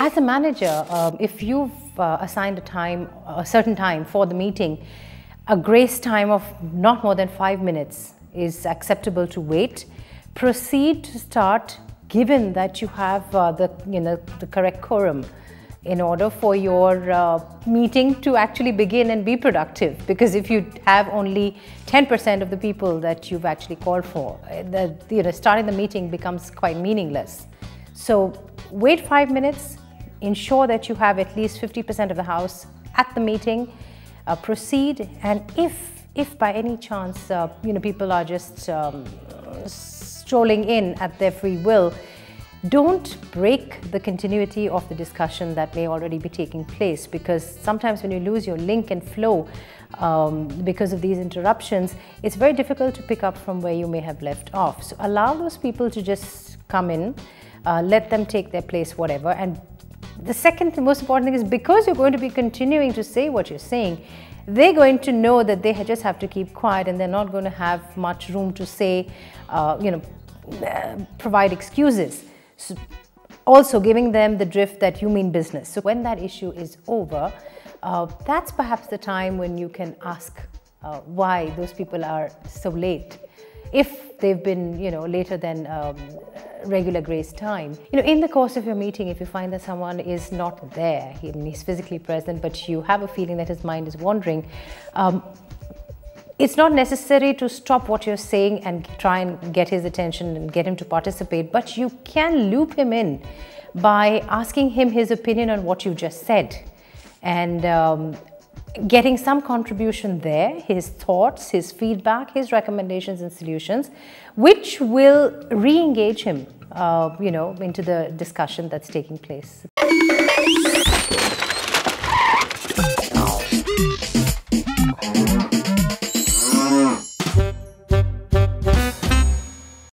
as a manager, if you've assigned a certain time for the meeting, a grace time of not more than 5 minutes is acceptable to wait. Proceed to start, given that you have the correct quorum, in order for your meeting to actually begin and be productive. Because if you have only 10% of the people that you've actually called for, starting the meeting becomes quite meaningless. So wait 5 minutes, ensure that you have at least 50% of the house at the meeting, proceed, and if by any chance people are just strolling in at their free will, don't break the continuity of the discussion that may already be taking place, because sometimes when you lose your link and flow because of these interruptions, it's very difficult to pick up from where you may have left off. So allow those people to just come in, let them take their place, whatever. And the second most important thing is, because you're going to be continuing to say what you're saying, they're going to know that they just have to keep quiet, and they're not going to have much room to say, provide excuses. So also giving them the drift that you mean business. So when that issue is over, that's perhaps the time when you can ask why those people are so late. If they've been, later than regular grace time. In the course of your meeting, if you find that someone is not there, he's physically present, but you have a feeling that his mind is wandering, it's not necessary to stop what you're saying and try and get his attention and get him to participate, but you can loop him in by asking him his opinion on what you just said, and getting some contribution there, his thoughts, his feedback, his recommendations and solutions, which will re-engage him, into the discussion that's taking place.